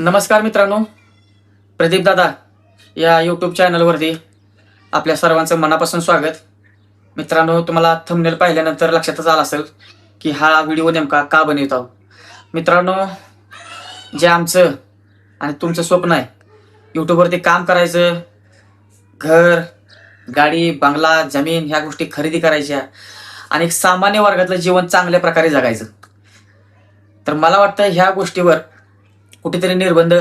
नमस्कार मित्रांनो, प्रदीप दादा या यूट्यूब चॅनलवरती आपल्या सर्वांचं मनापासून स्वागत. मित्रांनो, तुम्हाला थंबनेल पाहिल्यानंतर लक्षातच आलं असेल की हा व्हिडिओ नेमका का बनवत आहोत. मित्रांनो, जे आमचं आणि तुमचं स्वप्न आहे यूट्यूबवरती काम करायचं, घर, गाडी, बंगला, जमीन ह्या गोष्टी खरेदी करायच्या आणि एक सामान्य वर्गातलं जीवन चांगल्या प्रकारे जगायचं, तर मला वाटतं ह्या गोष्टीवर कुठेतरी निर्बंध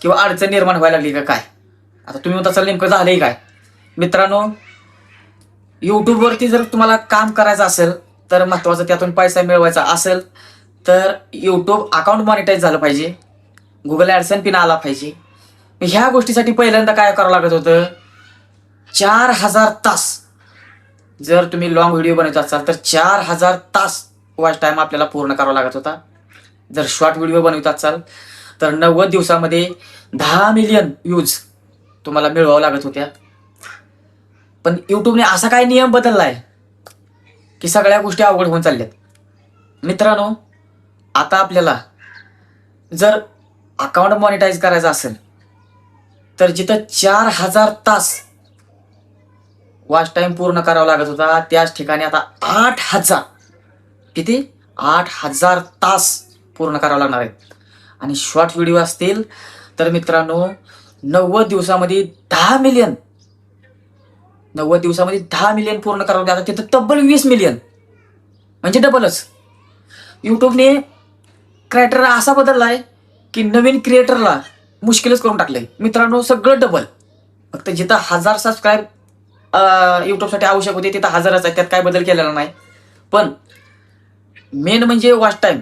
किंवा अडचण निर्माण व्हायला लागली का काय. आता तुम्ही म्हणता चल नेमकं झालंय काय. मित्रांनो, यूट्यूबवरती जर तुम्हाला काम करायचं असेल तर महत्त्वाचं त्यातून पैसा मिळवायचा असेल तर यूट्यूब अकाउंट मॉनिटाईज झालं पाहिजे, गुगल ॲडसन पिन आला पाहिजे. ह्या गोष्टीसाठी पहिल्यांदा काय करावं लागत होतं, 4000 तास जर तुम्ही लॉंग व्हिडिओ बनवत असाल तर 4000 तास वॉच टाईम आपल्याला पूर्ण करावा लागत होता. जर शॉर्ट व्हिडिओ बनवत असाल तर 90 दिवसामध्ये 10 मिलियन व्ह्यूज तुम्हाला मिळवावं लागत होत्या. पण यूट्यूबने असा काय नियम बदललाय की सगळ्या गोष्टी अवघड होऊन चालल्यात. मित्रांनो, आता आपल्याला जर अकाउंट मॉनिटाईज करायचं असेल तर जिथं 4000 तास वॉच टाइम पूर्ण करावा लागत होता त्याच ठिकाणी आता 8000 किती 8000 तास पूर्ण करावं लागणार आहेत. आणि शॉर्ट व्हिडिओ असतील तर मित्रांनो 90 दिवसामध्ये 10 मिलियन 90 दिवसामध्ये 10 मिलियन पूर्ण करावं लागतं. तिथं तब्बल 20 मिलियन म्हणजे डबलच. यूट्यूबने क्रायटेरिया असा बदललाय की नवीन क्रिएटरला मुश्किलच करून टाकलंय. मित्रांनो, सगळं डबल. फक्त जिथं 1000 सबस्क्राईब यूट्यूबसाठी आवश्यक होते तिथं 1000च आहे, त्यात काय बदल केलेला नाही. पण मेन म्हणजे वॉच टाईम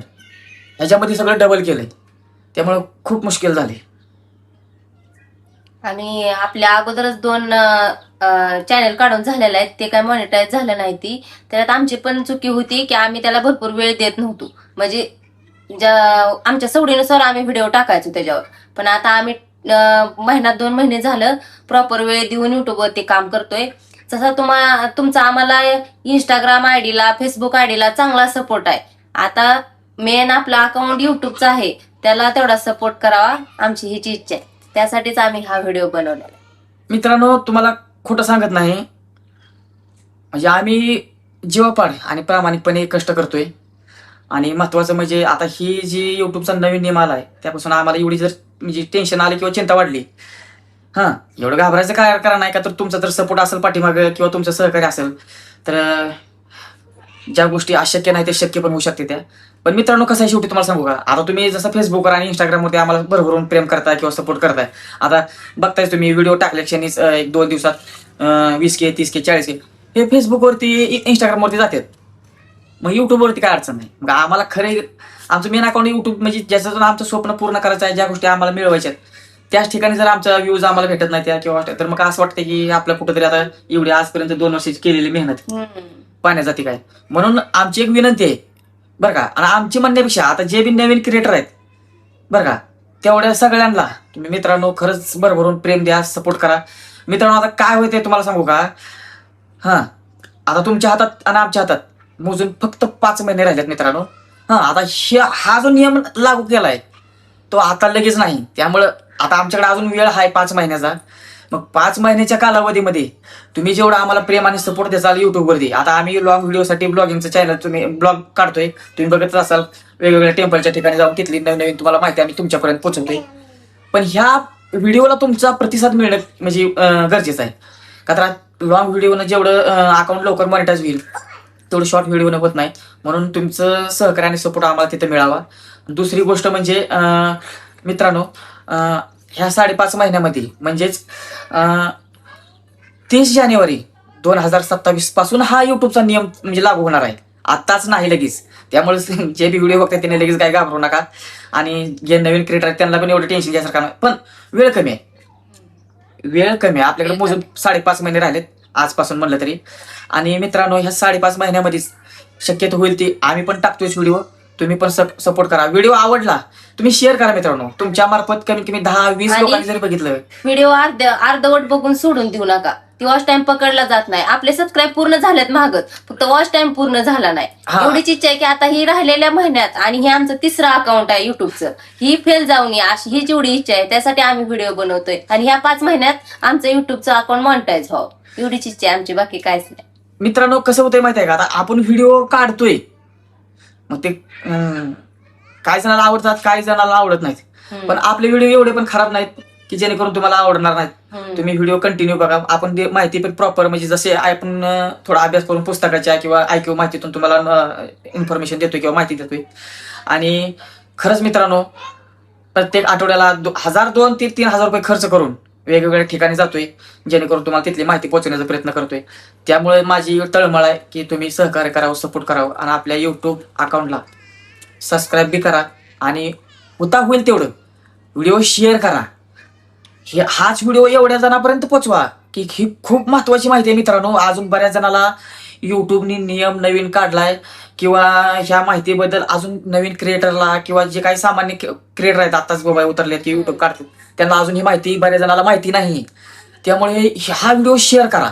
ह्याच्यामध्ये सगळं डबल केलंय, त्यामुळे खूप मुश्किल झाले. आणि आपल्या अगोदरच 2 चॅनल काढून झालेले आहेत, ते काय मॉनिटाईज झालं नाही. ती त्यात आमची पण चुकी होती की आम्ही त्याला भरपूर वेळ देत नव्हतो. म्हणजे आमच्या सवडीनुसार आम्ही व्हिडिओ टाकायचो त्याच्यावर. पण आता आम्ही महिना 2 महिने झालं प्रॉपर वेळ देऊन युट्यूबवरती काम करतोय. जसा तुमचा आम्हाला इंस्टाग्राम आयडीला, फेसबुक आयडीला चांगला सपोर्ट आहे. आता मेन आपला अकाउंट युट्यूबचा आहे, त्याला तेवढा सपोर्ट करावा आमची हीच इच्छा आहे. त्यासाठीच आम्ही हा व्हिडिओ बनवलेला. मित्रांनो, तुम्हाला खोटं सांगत नाही, म्हणजे आम्ही जीवापाड आणि प्रामाणिकपणे कष्ट करतोय. आणि महत्वाचं म्हणजे आता ही जी यूट्यूबचा नवीन नियम आला आहे त्यापासून आम्हाला एवढी जर म्हणजे टेन्शन आली किंवा चिंता वाढली, एवढं घाबरायचं काय कारण नाही का. तर तुमचा जर सपोर्ट असेल पाठीमागं किंवा तुमचं सहकार्य असेल तर ज्या गोष्टी अशक्य नाही ते शक्य पण होऊ शकते त्या. पण मित्रांनो, कसं आहे शेवटी तुम्हाला सांगू का, आता तुम्ही जसं फेसबुकवर आणि इंस्टाग्रामवरती आम्हाला भरभरून प्रेम करताय किंवा सपोर्ट करताय. आता बघताय तुम्ही व्हिडिओ टाकल्या क्षणीच 1-2 दिवसात 20K 30K 40K हे फेसबुकवरती इंस्टाग्रामवरती जातात. मग युट्यूबवरती काय अडचण नाही. मग आम्हाला खरे आमचं मेन अकाउंट युट्यूब, म्हणजे ज्याच्यातून आमचं स्वप्न पूर्ण करायचं आहे, ज्या गोष्टी आम्हाला मिळवायच्यात त्याच ठिकाणी जर आमचा व्ह्यूज आम्हाला भेटत नाही त्या किंवा तर मग असं वाटतं की आपलं कुठेतरी आता एवढी आजपर्यंत 2 वर्षाची केलेली मेहनत पाण्यात जाते काय. म्हणून आमची एक विनंती आहे बरं का. आणि आमची म्हणण्यापेक्षा आता जे बी नवीन क्रिएटर आहेत बरं का, तेवढ्या सगळ्यांना तुम्ही मित्रांनो खरंच भरभरून प्रेम द्या, सपोर्ट करा. मित्रांनो, आता काय होते तुम्हाला सांगू का, आता तुमच्या हातात आणि आमच्या हातात मोजून फक्त 5 महिने राहिलेत मित्रांनो. आता हा जो नियम लागू केलाय तो आता लगेच नाही, त्यामुळं आता आमच्याकडे अजून वेळ आहे 5 महिन्याचा. मग 5 महिन्याच्या कालावधीमध्ये तुम्ही जेवढं आम्हाला प्रेम आणि सपोर्ट द्याल युट्यूबवरती, आता आम्ही लॉंग व्हिडिओसाठी ब्लॉगिंगचं चॅनल तुम्ही ब्लॉग काढतोय, तुम्ही बघतच असाल वेगवेगळ्या टेम्पलच्या ठिकाणी जाऊन तिथली नवीन तुम्हाला माहिती आम्ही तुमच्यापर्यंत पोहोचवतोय. पण ह्या व्हिडिओला तुमचा प्रतिसाद मिळणं म्हणजे गरजेचं आहे. का तर लॉंग व्हिडिओनं जेवढं अकाउंट लवकर मॉनिटाईज होईल तेवढं शॉर्ट व्हिडिओनं होत नाही. म्हणून तुमचं सहकार्य आणि सपोर्ट आम्हाला तिथं मिळावा. दुसरी गोष्ट म्हणजे मित्रांनो, ह्या 5.5 महिन्यामध्ये म्हणजेच 30 जानेवारी 2027 पासून हा युट्यूबचा नियम म्हणजे लागू होणार आहे. आत्ताच नाही लगेच. त्यामुळे जे बी व्हिडिओ बघतात त्याने लगेच काय घाबरू नका. आणि जे नवीन क्रिएटर आहेत त्यांना पण एवढं टेन्शन घ्यायसारखं नाही. पण वेळ कमी आहे, आपल्याकडे मोजून 5.5 महिने राहिलेत आजपासून म्हणलं तरी. आणि मित्रांनो, ह्या 5.5 महिन्यामध्येच शक्यतो होईल ती आम्ही पण टाकतोय व्हिडिओ. तुम्ही पण सपोर्ट करा. व्हिडिओ आवडला तुम्ही शेअर करा मित्रांनो. तुमच्या मार्फत कमीत कमी 10-20 आणि लोकांनी जरी बघितलं. व्हिडिओ अर्धवट बघून सोडून देऊ नका. ती वॉच टाइम पकडला जात नाही. आपले सबस्क्राईब पूर्ण झालेत मागत, फक्त वॉच टाइम पूर्ण झाला नाही. हा. एवढीच इच्छा आहे की आता ही राहिलेल्या महिन्यात, आणि हे आमचं 3रं अकाउंट आहे युट्यूबचं, ही फेल जाऊ नये अशी हीच एवढी इच्छा आहे. त्यासाठी आम्ही व्हिडिओ बनवतोय आणि ह्या 5 महिन्यात आमचं युट्यूबचं अकाउंट मॉनिटाईज व्हावं, एवढीच इच्छा आहे आमची, बाकी काहीच नाही. मित्रांनो कसं होतंय माहिती आहे का, आता आपण व्हिडिओ काढतोय मग ते काही जणाला आवडतात, काही जणाला आवडत नाहीत. पण आपले व्हिडिओ एवढे पण खराब नाहीत की जेणेकरून तुम्हाला आवडणार नाहीत. तुम्ही व्हिडिओ कंटिन्यू बघा. आपण माहिती पण प्रॉपर, म्हणजे जसे आपण थोडा अभ्यास करून पुस्तकाच्या किंवा ऐकू माहितीतून तुम्हाला इन्फॉर्मेशन देतोय किंवा माहिती देतोय. आणि खरंच मित्रांनो प्रत्येक आठवड्याला 1,000, 2,000 ते 3,000 रुपये खर्च करून वेगवेगळ्या ठिकाणी जातोय, जेणेकरून तुम्हाला तिथली माहिती पोहोचवण्याचा प्रयत्न करतोय. त्यामुळे माझी तळमळ आहे की तुम्ही सहकार्य करावं, सपोर्ट करावं आणि आपल्या युट्यूब अकाउंटला सबस्क्राईब बी करा आणि होता होईल तेवढं व्हिडिओ शेअर करा. हाच व्हिडिओ एवढ्या जणांपर्यंत पोहोचवा की ही खूप महत्वाची माहिती आहे मित्रांनो. अजून बऱ्याच जणाला युट्यूबनी नियम नवीन काढलाय किंवा ह्या माहितीबद्दल अजून नवीन क्रिएटरला किंवा जे काही सामान्य क्रिएटर आहेत आताच मोबाईल उतरले की युट्यूब काढतात, त्यांना अजून ही माहिती बऱ्याच जणाला माहिती नाही. त्यामुळे हा व्हिडिओ शेअर करा,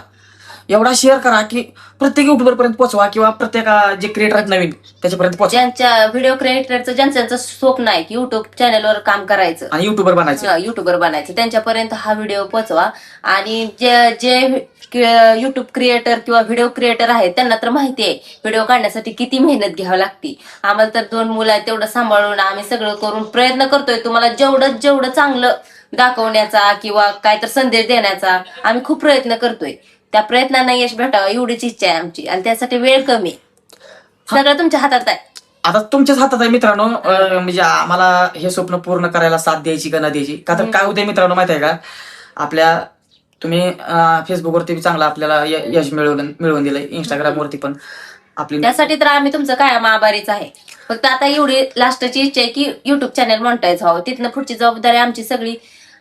एवढा शेअर करा की प्रत्येक युट्यूबर पर्यंत पोहोचवा किंवा प्रत्येक जे क्रिएटर आहेत नवीन त्याच्यापर्यंत पोहोचवा. ज्यांच्या व्हिडिओ क्रिएटरचं ज्यांचं स्वप्न आहे की युट्यूब चॅनलवर काम करायचं आणि युट्यूबर बनायचं, त्यांच्यापर्यंत हा व्हिडिओ पोहोचवा. आणि जे युट्यूब क्रिएटर किंवा व्हिडिओ क्रिएटर आहेत त्यांना तर माहिती आहे व्हिडिओ काढण्यासाठी किती मेहनत घ्यावी लागते. आम्हाला तर 2 मुलं आहेत, तेवढं सांभाळून आम्ही सगळं करून प्रयत्न करतोय तुम्हाला जेवढं चांगलं दाखवण्याचा किंवा काय तर संदेश देण्याचा आम्ही खूप प्रयत्न करतोय. त्या प्रयत्नांना यश भेटावं एवढीच इच्छा आहे आमची, आणि त्यासाठी वेळ कमी, सगळं तुमच्या हातात आहे. आता तुमच्याच हातात आहे मित्रांनो. म्हणजे आम्हाला हे स्वप्न पूर्ण करायला साथ द्यायची का न द्यायची. का तर काय होतंय मित्रांनो माहिती आहे का, आपल्या तुम्ही फेसबुकवरती चांगलं आपल्याला यश मिळवून दिलंय, इंस्टाग्रामवरती पण आपली, त्यासाठी तर आम्ही तुमचं कायम आभारीच आहे. फक्त आता एवढी लास्टची इच्छा आहे की युट्यूब चॅनल मॉनिटाईज व्हावं. तिथनं पुढची जबाबदारी आमची सगळी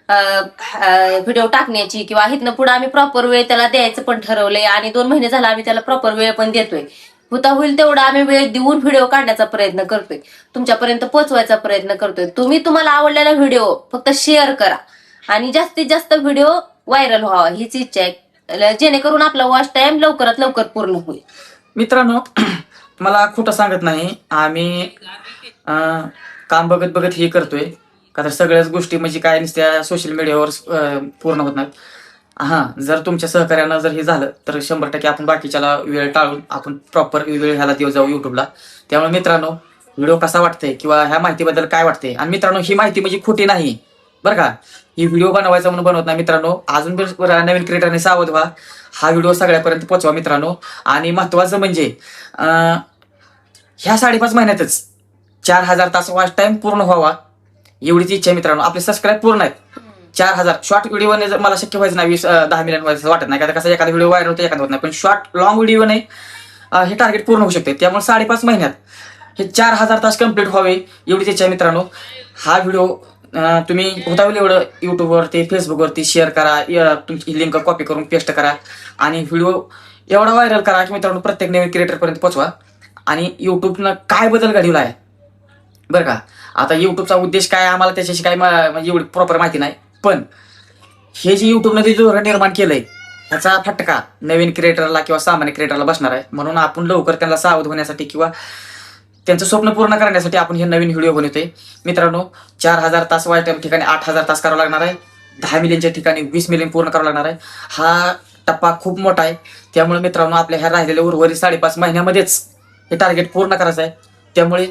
व्हिडिओ टाकण्याची, किंवा इथनं पुढे आम्ही प्रॉपर वेळ त्याला द्यायचं पण ठरवलंय. आणि 2 महिने झाला आम्ही त्याला प्रॉपर वेळ पण देतोय. होता होईल तेवढा आम्ही वेळ देऊन व्हिडिओ काढण्याचा प्रयत्न करतोय, तुमच्यापर्यंत पोहोचवायचा प्रयत्न करतोय. तुम्हाला आवडलेला व्हिडिओ फक्त शेअर करा आणि जास्तीत जास्त व्हिडिओ व्हायरल व्हावा हीच इच्छा आहे, जेणेकरून आपला वॉच टाइम लवकरात लवकर पूर्ण होईल. मित्रांनो मला खोटं सांगत नाही, आम्ही काम बघत बघत हे करतोय. का तर सगळ्याच गोष्टी म्हणजे काय नुसत्या सोशल मीडियावर पूर्ण होत नाहीत. जर तुमच्या सहकार्यानं जर हे झालं तर 100% आपण बाकीच्याला वेळ टाळून आपण प्रॉपर वेळ ह्याला देऊ जाऊ युट्यूबला. त्यामुळे मित्रांनो व्हिडिओ कसा वाटतंय किंवा ह्या माहितीबद्दल काय वाटतंय, आणि मित्रांनो ही माहिती म्हणजे खोटी नाही बरं का, ही व्हिडिओ बनवायचा म्हणून बनवत नाही मित्रांनो. अजून नवीन क्रिएटरने सावध व्हा, हा व्हिडिओ सगळ्यापर्यंत पोहोचवा मित्रांनो. आणि महत्वाचं म्हणजे ह्या 5.5 महिन्यातच 4,000 तास वॉच टाइम पूर्ण व्हावा एवढीच इच्छा आहे मित्रांनो. आपले सबस्क्राईब पूर्ण आहेत 4,000. शॉर्ट व्हिडिओने जर मला शक्य व्हायचं नाही 20-10 मिलियन व्हायचं वाटत नाही, का कसं एखादा व्हिडिओ व्हायरल होतो एखादा होत नाही, पण शॉर्ट लॉंग व्हिडिओने हे टार्गेट पूर्ण होऊ शकते. त्यामुळे 5.5 महिन्यात हे 4,000 तास कम्प्लीट व्हावे एवढीच इच्छा आहे मित्रांनो. हा व्हिडिओ तुम्ही होता होईल एवढं युट्यूबवरती फेसबुकवरती शेअर करा, तुमची लिंक कॉपी करून पेस्ट करा आणि व्हिडिओ एवढा व्हायरल करा की मित्रांनो प्रत्येक नवीन क्रिएटरपर्यंत पोहोचवा. आणि युट्यूबनं काय बदल घडवला आहे बरं का. आता युट्यूबचा उद्देश काय आम्हाला त्याच्याशी काय म्हणजे एवढी प्रॉपर माहिती नाही, पण हे जे युट्यूबनं जे धोरण निर्माण केलंय ह्याचा फटका नवीन क्रिएटरला किंवा सामान्य क्रिएटरला बसणार आहे. म्हणून आपण लवकर त्यांना सावध होण्यासाठी किंवा त्यांचं स्वप्न पूर्ण करण्यासाठी आपण हे नवीन व्हिडिओ बनवतोय मित्रांनो. 4,000 तास वाईट ठिकाणी 8,000 तास करावं लागणार आहे, 10 मिलियनच्या ठिकाणी 20 मिलियन पूर्ण करावं लागणार आहे. हा टप्पा खूप मोठा आहे. त्यामुळे मित्रांनो आपल्या ह्या राहिलेल्या उर्वरित 5.5 महिन्यामध्येच हे टार्गेट पूर्ण करायचं आहे. त्यामुळे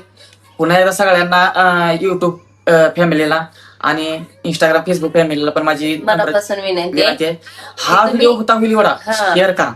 पुन्हा एकदा सगळ्यांना युट्यूब फॅमिलीला आणि इंस्टाग्राम फेसबुक फॅमिलीला पण माझी मनापासून विनंती आहे, हा व्हिडिओ होता होईल एवढा शेअर करा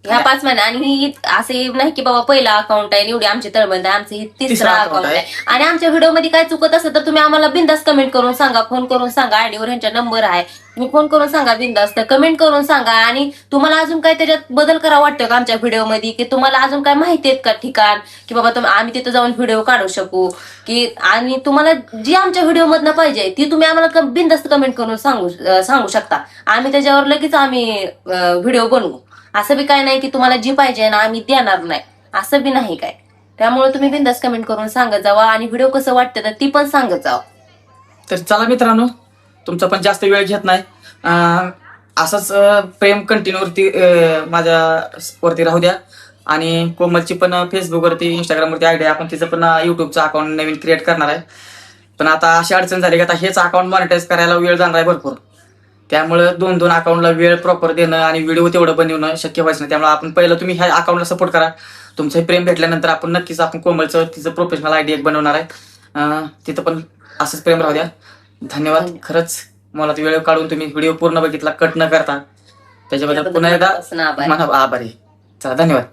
ह्या 5 महिने. आणि ही असे नाही की बाबा पहिला अकाउंट आहे एवढी आमची तळमंद आहे, आमचं ही 3रं अकाउंट आहे. आणि आमच्या व्हिडिओमध्ये काय चुकत असेल तर तुम्ही आम्हाला बिंदास कमेंट करून सांगा, फोन करून सांगा, आयडीवर ह्यांचा नंबर आहे, तुम्ही फोन करून सांगा, बिंदास कमेंट करून सांगा. आणि तुम्हाला अजून काय त्याच्यात बदल करावा वाटतं का आमच्या व्हिडिओमध्ये, की तुम्हाला अजून काय माहिती आहेत का ठिकाण, की बाबा आम्ही तिथं जाऊन व्हिडिओ काढू शकू, की आणि तुम्हाला जी आमच्या व्हिडिओमधनं पाहिजे ती तुम्ही आम्हाला बिंदास्त कमेंट करून सांगू शकता. आम्ही त्याच्यावर लगेच आम्ही व्हिडिओ बनवू. असं बी काय नाही की तुम्हाला जी पाहिजे ना आम्ही देणार नाही, असं बी नाही काय. त्यामुळे तुम्ही बिंदास कमेंट करून सांगत जावा आणि व्हिडिओ कसं वाटतं तर ती पण सांगत जावा. तर चला मित्रांनो, तुमचा पण जास्त वेळ घेत नाही. असंच प्रेम कंटिन्यूवरती माझ्या वरती राहू द्या. आणि कोमलची पण फेसबुकवरती, इंस्टाग्रामवरती आयडिया, आपण तिचं पण युट्यूबचं अकाउंट नवीन क्रिएट करणार आहे. पण आता अशी अडचण झाली की आता हेच अकाउंट मॉनिटाईज करायला वेळ जाणार आहे भरपूर. त्यामुळं दोन अकाउंटला वेळ प्रॉपर देणं आणि व्हिडिओ तेवढं बनवणं शक्य व्हायचं नाही. त्यामुळे आपण पहिलं तुम्ही ह्या अकाउंटला सपोर्ट करा. तुमचं हे प्रेम भेटल्यानंतर आपण नक्कीच आपण कोमलचं तिचं प्रोफेशनल आयडी एक बनवणार आहे. तिथं पण असंच प्रेम राहू द्या. धन्यवाद. खरंच मला वेळ काढून तुम्ही व्हिडिओ पूर्ण बघितला, कट न करता. त्याच्याबद्दल पुन्हा एकदा मनापासून आभार. आभारी. चला, धन्यवाद.